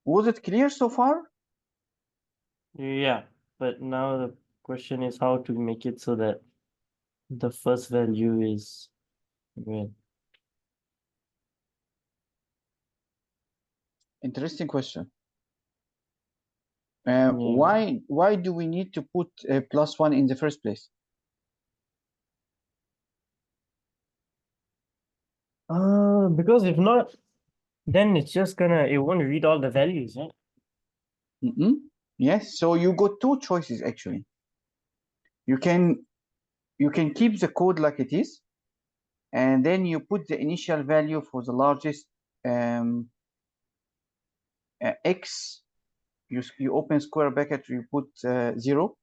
Was it clear so far? Yeah, but now the question is how to make it so that the first value is red. Interesting question. Yeah. Why do we need to put +1 in the first place? Because if not, then it's just it won't read all the values, right? Yes, so you got two choices actually. You can keep the code like it is, and then you put the initial value for the largest x. You open square bracket, you put 0.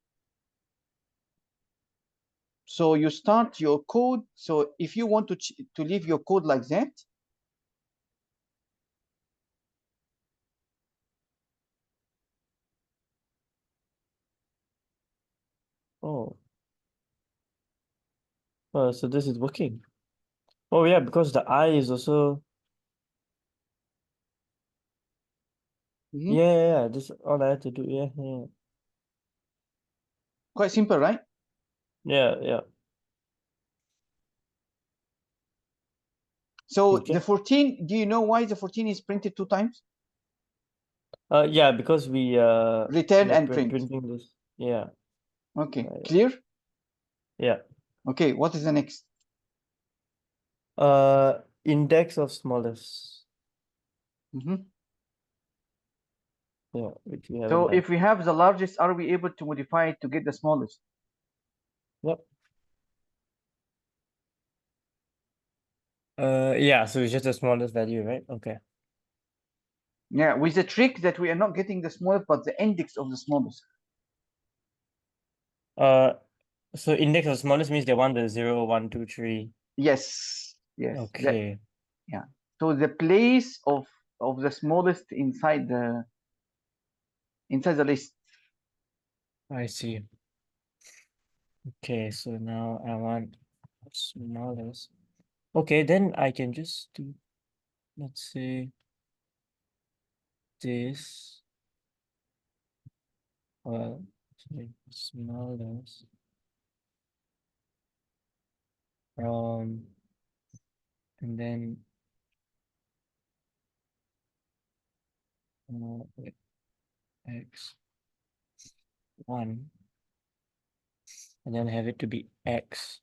So you start your code. So if you want to leave your code like that, Oh. So this is working. Oh yeah, because the I is also yeah, this all I have to do. Yeah. Quite simple, right? Yeah. So Okay. the 14, do you know why the 14 is printed 2 times? Yeah, because we Return we're and print. printing this. Yeah. Okay, clear? Yeah. Okay, what is the next? Index of smallest. Mhm. Yeah, which we haven't So done. if we have the largest, are we able to modify it to get the smallest? Yep. Yeah, so it's just the smallest value, right? Okay. Yeah, with the trick that we are not getting the smallest, but the index of the smallest. So index of smallest means they want the 0, 1, 2, 3. Yes. Okay. Yeah. So the place of the smallest inside the list. I see. Okay, so now I want smallest. Okay, then I can just do, let's say, this. Well, smallest. And then wait, x1, and then have it to be x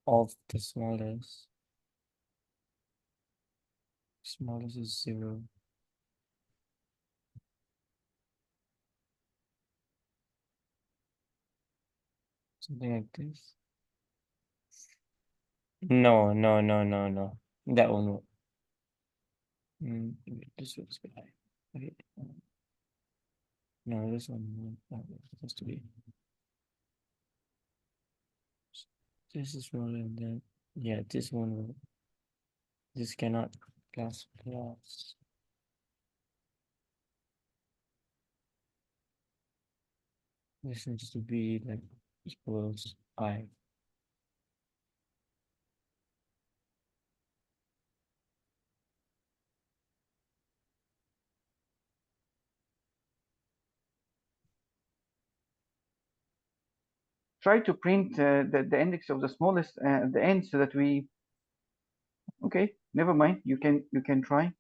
of the smallest. Smallest is 0. Something like this. No. That won't work. This looks bad. Okay. No, this one has to be. This is smaller than that. Yeah, this one will. This cannot plus. This needs to be like equals I. Try to print the index of the smallest at the end so that we. Okay, never mind. You can try.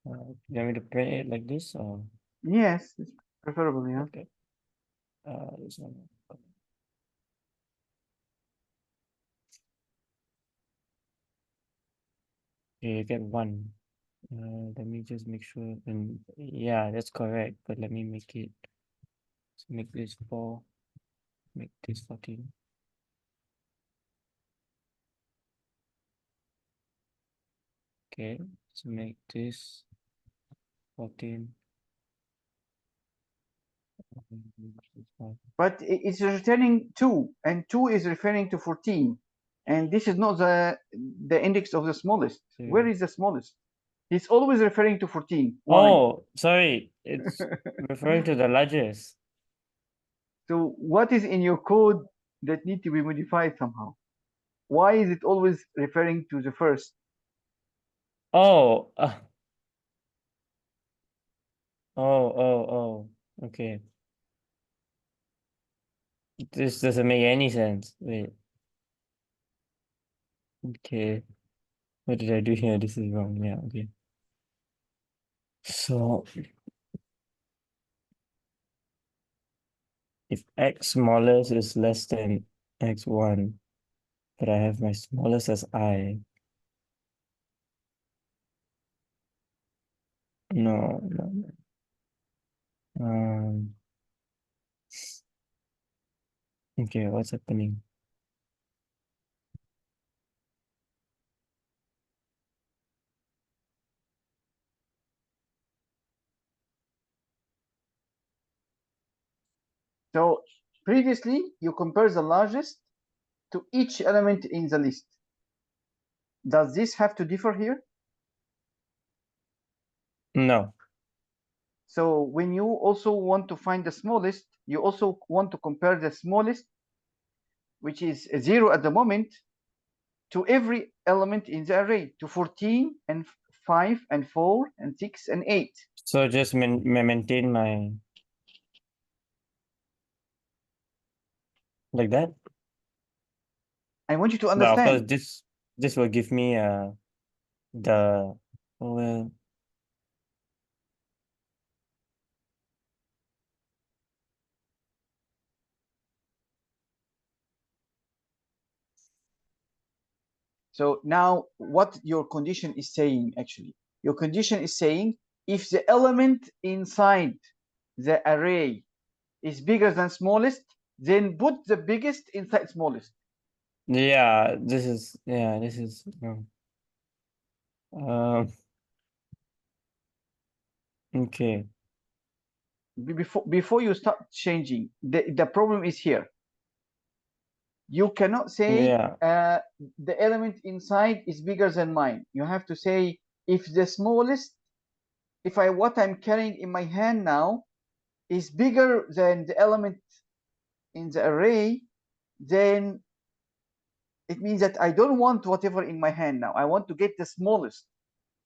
You want me to print it like this or? Yes, it's preferable. Yeah. Okay. This one. Okay, you get 1. Let me just make sure. And yeah, that's correct. But let me make it. Let's make this 4. Make this 14. Okay, let's make this 14. But it's returning 2, and 2 is referring to 14, and this is not the index of the smallest. Where is the smallest? It's always referring to 14. Why? Oh, sorry. It's referring to the largest. So what is in your code that need to be modified somehow? Why is it always referring to the first? Oh, Oh, okay. This doesn't make any sense. Wait. Okay. What did I do here? This is wrong. Yeah, okay. So if x smallest is less than x1, but I have my smallest as I. No. Okay, what's happening? So previously, you compare the largest to each element in the list. Does this have to differ here? No. So when you also want to find the smallest, you also want to compare the smallest, which is 0 at the moment, to every element in the array, to 14 and 5 and 4 and 6 and 8. So just maintain my like that. I want you to But of course, understand. this will give me the well. So now what your condition is saying, actually, your condition is saying if the element inside the array is bigger than smallest, then put the biggest inside smallest. Yeah, this is okay. Before you start changing, the problem is here. You cannot say Yeah. the element inside is bigger than mine. You have to say if the smallest, if what I'm carrying in my hand now is bigger than the element in the array, then it means that I don't want whatever in my hand now. I want to get the smallest.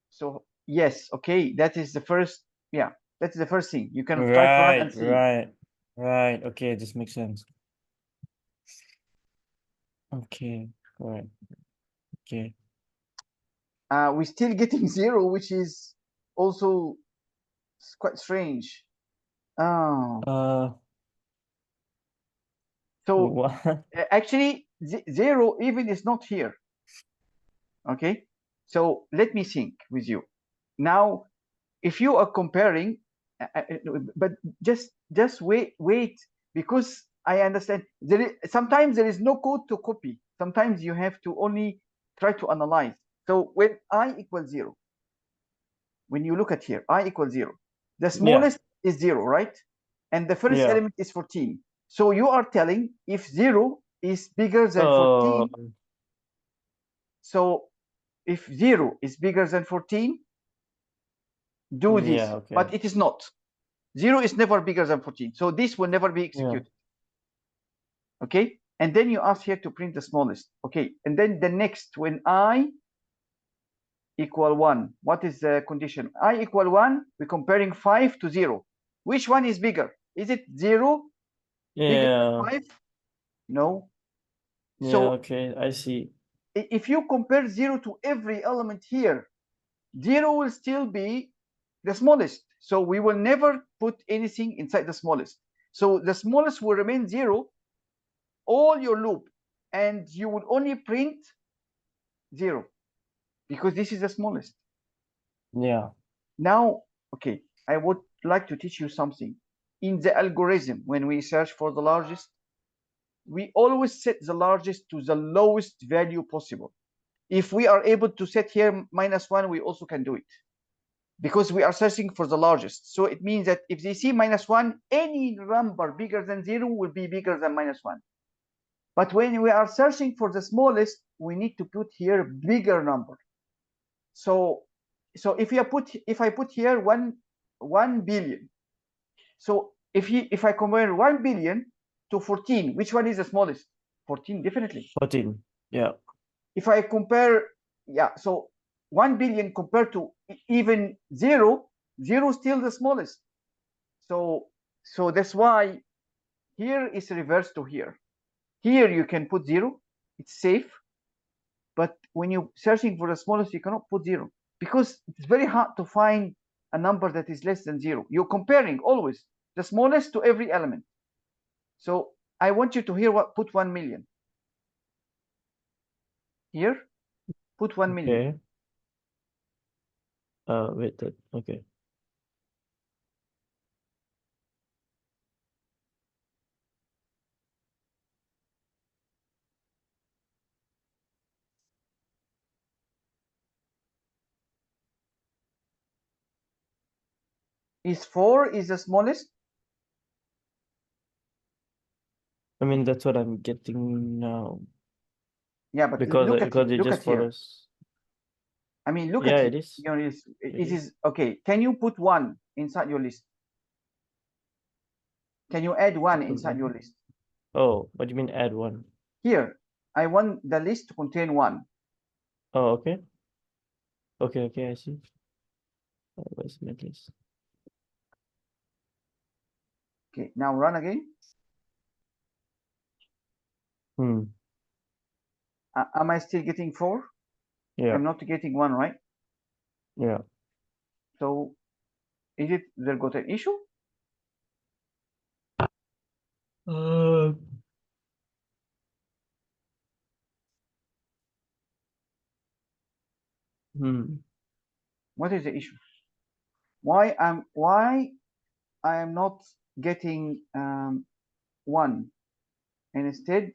So yes, okay, that is the first, yeah, that's the first thing. You can try to run and see. Right. Okay, this makes sense. Okay, correct. Okay. We're still getting 0, which is also quite strange. Uh, So what? actually, 0 even is not here. Okay, so let me think with you. Now, if you are comparing, but just wait, because I understand sometimes there is no code to copy. Sometimes you have to only try to analyze. So when I equals 0, when you look at here, I equals 0, the smallest is 0, right? And the first Yeah. element is 14. So you are telling if 0 is bigger than 14, so if 0 is bigger than 14, do this. Yeah, okay. But it is not. 0 is never bigger than 14. So this will never be executed. Okay. And then you ask here to print the smallest. Okay. And then the next, when I equal 1, what is the condition? I equal 1, we're comparing 5 to 0. Which one is bigger? Is it 0 bigger than 5? No. So okay, I see. if you compare 0 to every element here, 0 will still be the smallest. So we will never put anything inside the smallest. So the smallest will remain 0 all your loop, and you would only print 0 because this is the smallest. Yeah. Now, okay, I would like to teach you something. In the algorithm, when we search for the largest, we always set the largest to the lowest value possible. If we are able to set here -1, we also can do it because we are searching for the largest. So it means that if they see -1, any number bigger than 0 will be bigger than -1. But when we are searching for the smallest, we need to put here bigger number. So if I put here 1 billion, so if I compare 1 billion to 14, which one is the smallest? 14, definitely. 14. Yeah. If I compare, yeah, so 1 billion compared to even 0, 0 is still the smallest. So that's why here is reverse to here. Here you can put 0, it's safe. But when you're searching for the smallest, you cannot put 0 because it's very hard to find a number that is less than 0. You're comparing always the smallest to every element. So I want you to hear what put 1 million. Here, put 1 million. Okay. Wait, okay. Is 4 is the smallest? I mean, that's what I'm getting now. Yeah, but Because look at because it look just at here. follows. I mean, look Yeah, at it it. is. You know, it It is okay. Can you put 1 inside your list? Can you add 1 inside your list? Oh, what do you mean add 1? Here, I want the list to contain 1. Oh, okay. Okay, I see. Where's my list? Okay, now run again. Am I still getting 4? Yeah. I'm not getting 1, right? Yeah. So is it there got an issue? What is the issue? Why I am not getting 1 and instead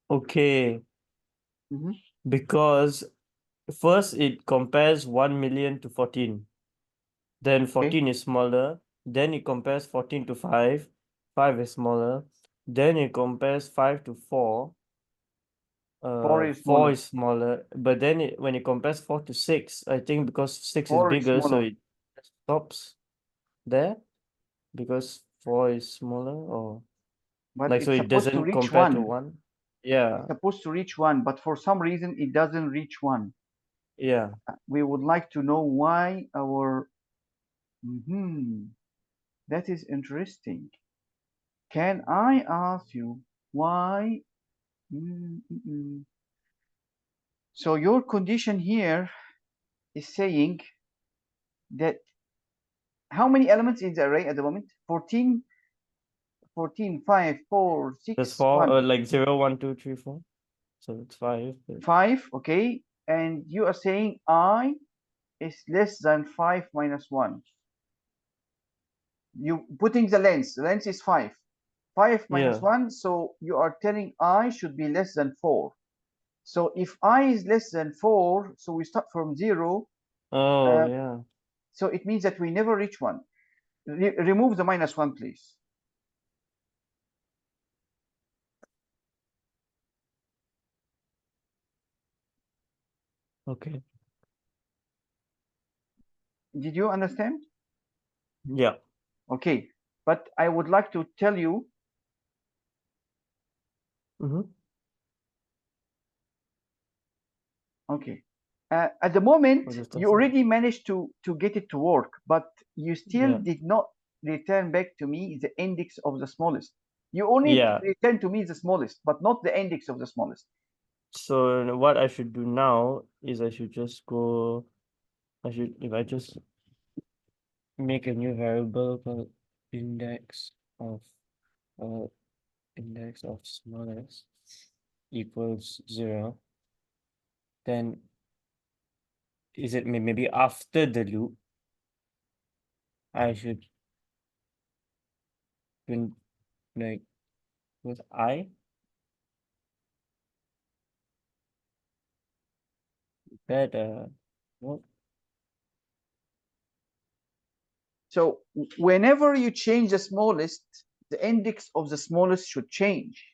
Okay. Because first it compares 1 million to 14. Then 14 is smaller. Then it compares 14 to 5. 5 is smaller. Then it compares 5 to 4. 4 is 4 smaller. is smaller. But then when it compares 4 to 6, I think because 6 is 4 is bigger, so smaller. it stops there. Because 4 is smaller, or But like so it's it supposed to doesn't reach compare to 1. 1. Yeah. It's supposed to reach 1, but for some reason it doesn't reach 1. Yeah. We would like to know why our that is interesting. Can I ask you why? So your condition here is saying that how many elements in the array at the moment? 14, 5, 4, 6, There's 4, 1. like 0, 1, 2, 3, 4. So it's 5. 5, okay. And you are saying I is less than 5 minus 1. You putting the length is 5. 5 minus 1, so you are telling I should be less than 4. So if I is less than 4, so we start from 0. Oh, yeah. So it means that we never reach 1. Remove the minus 1, please. Okay. Did you understand? Yeah. Okay. But I would like to tell you. Okay. At the moment, you already managed to get it to work, but you still did not return back to me the index of the smallest. You only return to me the smallest, but not the index of the smallest. So what I should do now is I should just go, if I just make a new variable called index of smallest equals 0, then is it maybe after the loop I should like with I that what? So whenever you change the smallest, the index of the smallest should change.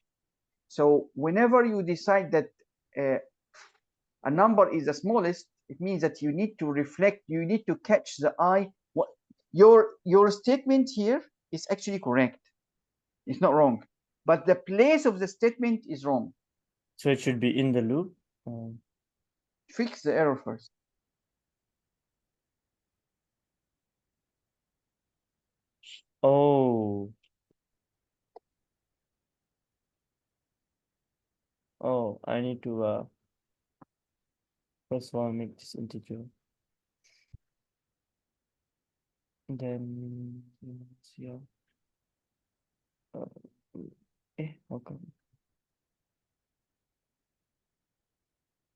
So whenever you decide that a number is the smallest, It means that you need to reflect, you need to catch the eye. What your statement here is actually correct. It's not wrong, but the place of the statement is wrong. So it should be in the loop. Fix the error first. Oh. Oh, I need to first of all make this integer. Then here. How come?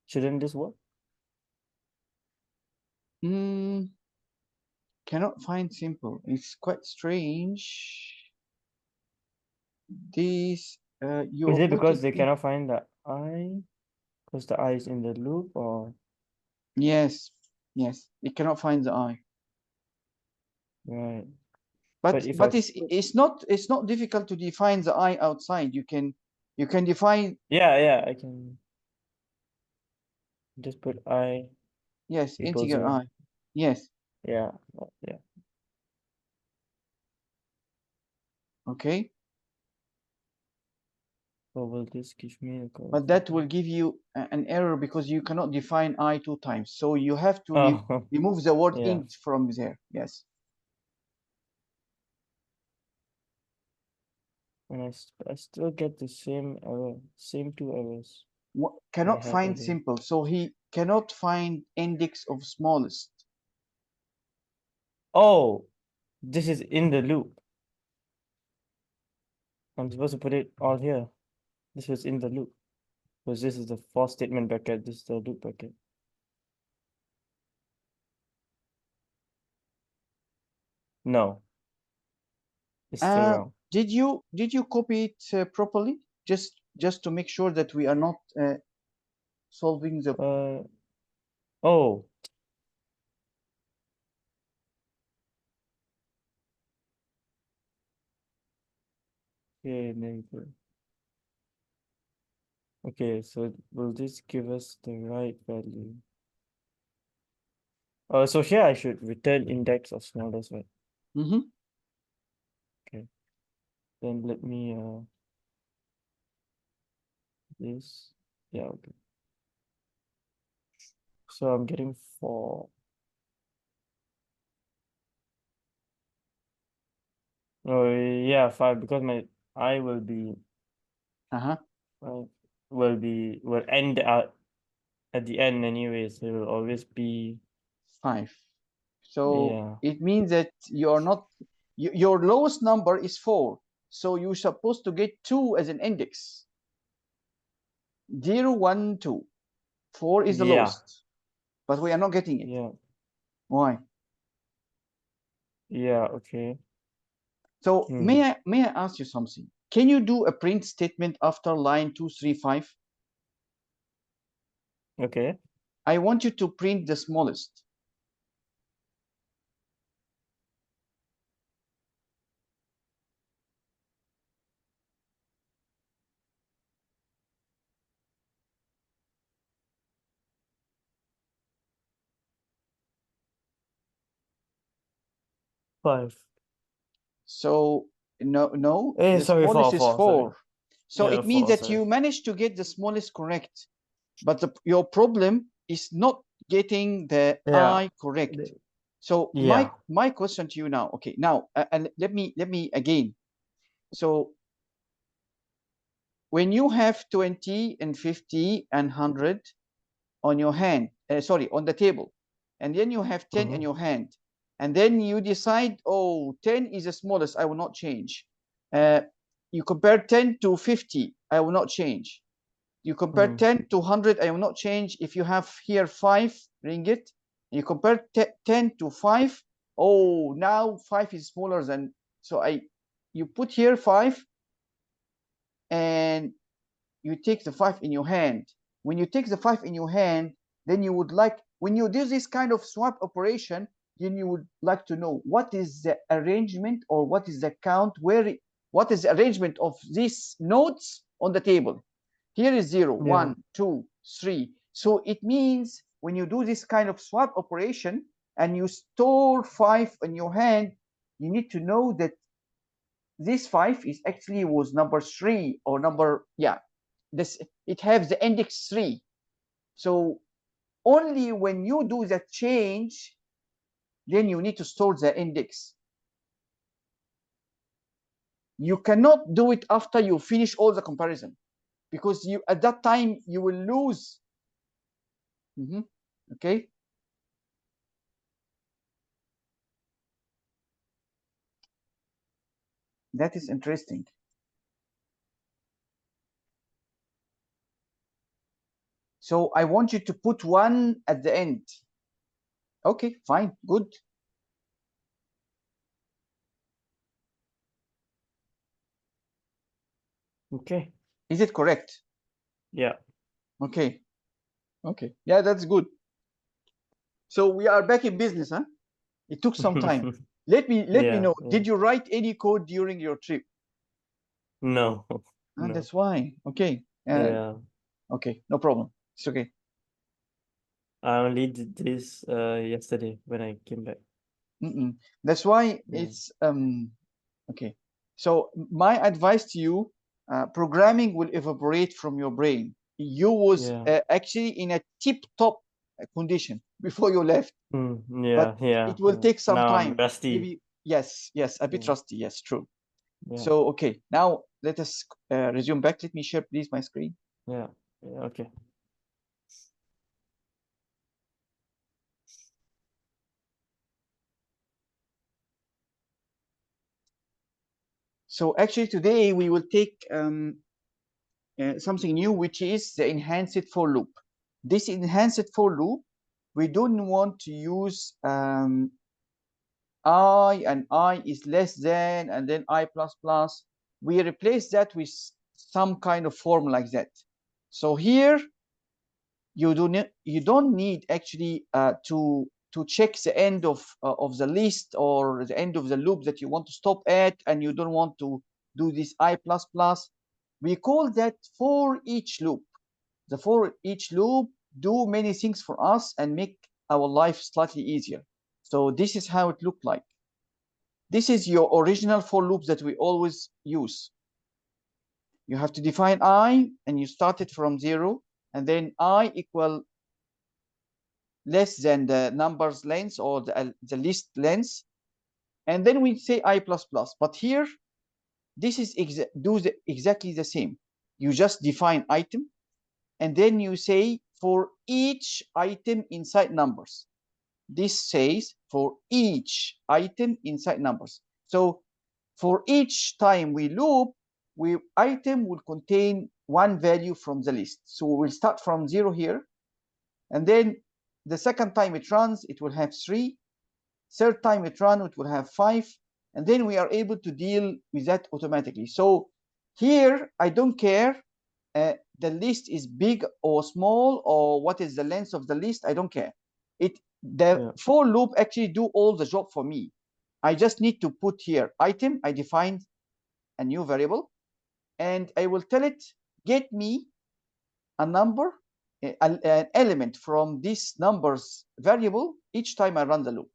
Shouldn't this work? Cannot find simple. It's quite strange. This you Is it put because it they in, cannot find the I? Because the I is in the loop, or yes, yes, it cannot find the eye. right? But if but I it's not difficult to define the eye outside. You can define, yeah, I can just put I yes, equals integer 0. eye. Yes. Yeah. Okay. So will this give me a But that will give you an error because you cannot define I 2 times. So you have to Oh, remove the word yeah. int from there. Yes. And I still get the same error, same 2 errors. Cannot had find earlier. simple. So he cannot find index of smallest. Oh, this is in the loop. I'm supposed to put it all here. This was in the loop. Because this is the for statement bracket, this is the loop bracket. No. It's still wrong. Did you copy it properly? Just to make sure that we are not solving the. Oh. Okay, there you go. Okay, so will this give us the right value? So here I should return index of smallest, right? Mm-hmm. Okay. Then let me this. Yeah, okay. So I'm getting 4. Oh yeah, 5 because my I will be will end at the end anyway, so it will always be 5. So yeah. it means that you are not, your lowest number is 4. So you're supposed to get 2 as an index. 0, 1, 2. 4 is the lowest. But we are not getting it. Yeah. Why? Yeah, okay. So may I ask you something? Can you do a print statement after line 235? Okay. I want you to print the smallest. So no, the sorry, smallest is 4. Sorry. So Yeah, it means 4, that you managed to get the smallest correct, but your problem is not getting the I correct. So my question to you now, okay, now let me again. So when you have 20 and 50 and 100 on your hand, on the table, and then you have 10 in your hand, and then you decide, oh, 10 is the smallest, I will not change. You compare 10 to 50, I will not change. You compare 10 to 100, I will not change. If you have here 5 ringgit, you compare 10 to 5, oh, now 5 is smaller than, so you put here 5, and you take the 5 in your hand. When you take the 5 in your hand, then you would like, when you do this kind of swap operation, then you would like to know what is the arrangement, or what is the count, what is the arrangement of these nodes on the table. Here is 0, 1, 2, 3. So it means when you do this kind of swap operation and you store 5 in your hand, you need to know that this 5 is actually was number 3 or number, yeah, this, it has the index 3. So only when you do that change, then you need to store the index. You cannot do it after you finish all the comparison, because you at that time you will lose. Okay. That is interesting. So I want you to put 1 at the end. Okay, fine, good. Okay. Is it correct? Yeah. Okay. Okay. Yeah, that's good. So we are back in business, huh? It took some time. Let me know. Yeah. Did you write any code during your trip? No. And No. that's why. Okay. Yeah. Okay, no problem. It's okay. I only did this yesterday when I came back. That's why Yeah. it's okay. So my advice to you, programming will evaporate from your brain. You was Yeah. actually in a tip-top condition before you left, Yeah. but Yeah. it will take some Now I'm time. rusty. Maybe yes, a bit Yeah. rusty. Yes, true. Yeah. So okay, now let us resume back. Let me share, please, my screen. Yeah. Okay. So actually today we will take something new, which is the enhanced for loop. This enhanced for loop, we don't want to use I and I is less than and then I plus plus. We replace that with some kind of form like that. So here you don't need actually to check the end of the list or the end of the loop that you want to stop at, and you don't want to do this I plus plus. We call that for each loop. The for each loop do many things for us and make our life slightly easier. So this is how it looked like. This is your original for loop that we always use. You have to define I, and you start it from 0, and then I equal less than the number's length or the list length, and then we say I plus plus. But here, this is exactly the same. You just define item, and then you say for each item inside numbers. This says for each item inside numbers. So for each time we loop, item will contain 1 value from the list. So we'll start from 0 here, and then the second time it runs, it will have 3. Third time it runs, it will have 5. And then we are able to deal with that automatically. So here, I don't care the list is big or small, or what is the length of the list. I don't care. The for loop actually do all the job for me. I just need to put here item. I defined a new variable, and I will tell it, get me a number, an element from this numbers variable each time I run the loop.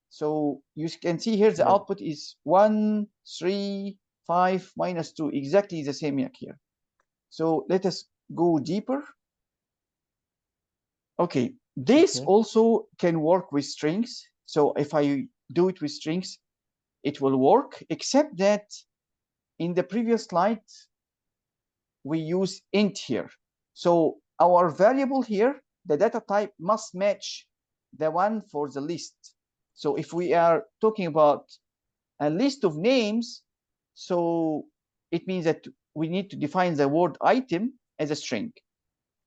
So you can see here the output is 1, 3, 5, minus 2, exactly the same like here. So let us go deeper. Okay, this also can work with strings. So if I do it with strings, it will work, except that in the previous slide, we use int here. So our variable here, the data type must match the one for the list. So if we are talking about a list of names, so it means that we need to define the word item as a string,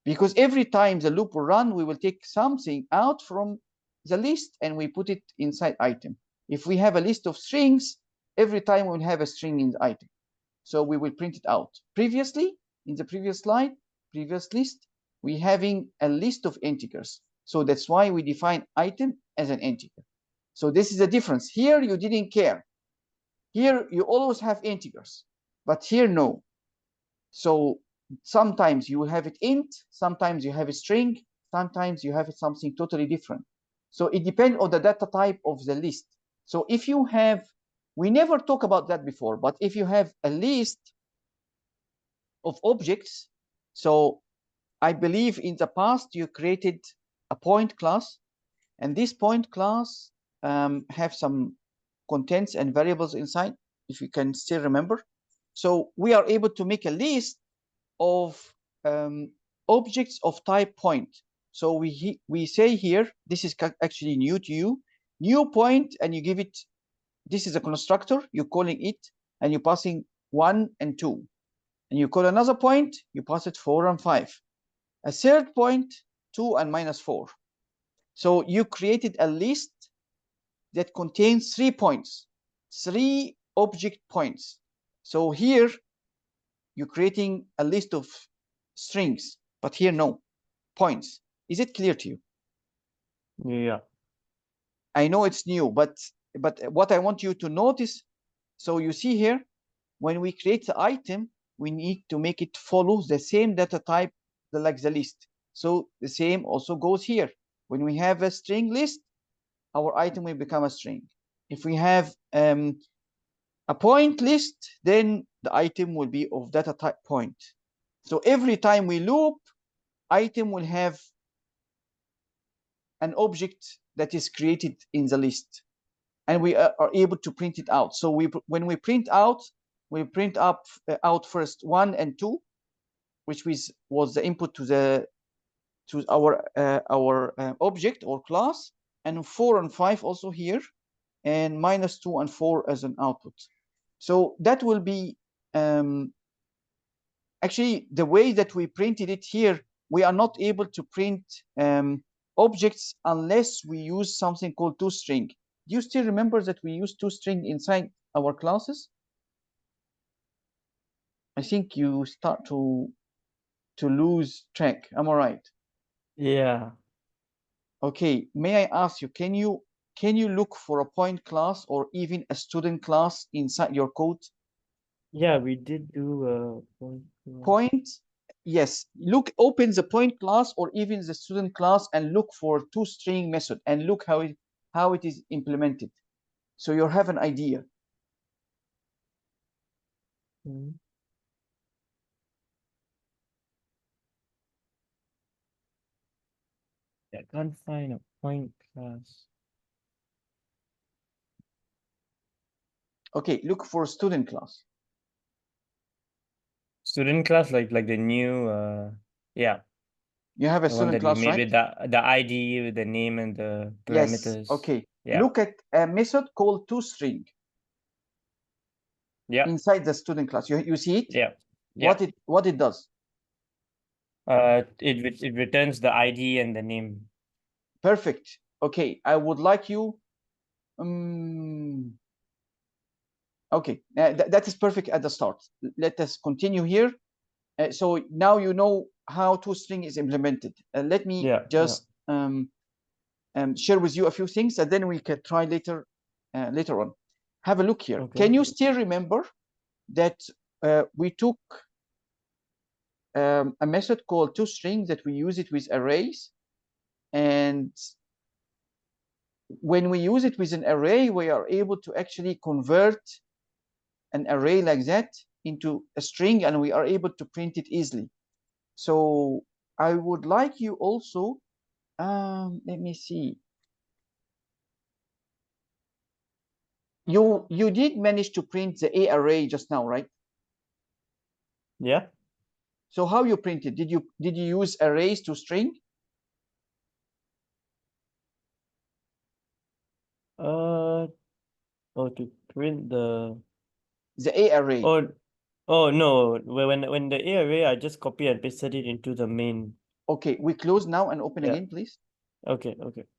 because every time the loop will run, we will take something out from the list and we put it inside item. If we have a list of strings, every time we'll have a string in the item. So we will print it out. Previously, in the previous slide, previous list, we having a list of integers. So that's why we define item as an integer. So this is the difference. Here, you didn't care. Here, you always have integers, but here, no. So sometimes you have it int, sometimes you have a string, sometimes you have something totally different. So it depends on the data type of the list. So if you have, we never talk about that before, but if you have a list of objects, so I believe in the past you created a point class, and this point class have some contents and variables inside, if you can still remember. So we are able to make a list of objects of type point. So we say here, this is actually new to you, new point, and you give it, this is a constructor, you're calling it, and you're passing 1 and 2. And you call another point, you pass it 4 and 5. A third point, 2 and -4. So you created a list that contains 3 points, 3 object points. So here you're creating a list of strings, but here no, points. Is it clear to you? Yeah. I know it's new, but what I want you to notice, so you see here, when we create the item, we need to make it follow the same data type like the list. So the same also goes here. When we have a string list, our item will become a string. If we have a point list, then the item will be of data type point. So every time we loop, item will have an object that is created in the list, and we are able to print it out. So when we print out, we print out first 1 and 2, which was the input to our object or class, and 4 and 5 also here, and -2 and 4 as an output. So that will be actually the way that we printed it here. We are not able to print objects unless we use something called toString. Do you still remember that we use toString inside our classes? I think you start to lose track. Am I right? Yeah. Okay. May I ask you, can you look for a point class or even a student class inside your code? Yeah, we did do a Point, yes. Look, open the point class or even the student class and look for toString method and look how it is implemented, so you have an idea. I can't find a point class. Okay, look for student class. Student class, like the new yeah, You have a the one student that you class, made right? with the ID, with the name and the Yes. parameters. Okay. Yeah. Look at a method called toString Yeah. inside the student class. You see it? Yeah. What it does? It returns the ID and the name. Perfect. Okay, I would like you. Okay, that is perfect at the start. Let us continue here. So now you know how toString is implemented. Let me just share with you a few things, and then we can try later on. Have a look here. Okay. Can you still remember that we took a method called toString that we use it with arrays, and when we use it with an array, we are able to actually convert an array like that into a string, and we are able to print it easily. So I would like you also, let me see. You did manage to print the A array just now, right? Yeah. So how you print it? Did you use arrays to string? To print the A array. Oh no, when the A array, I just copy and pasted it into the main. Okay, we close now and open again, please. Okay.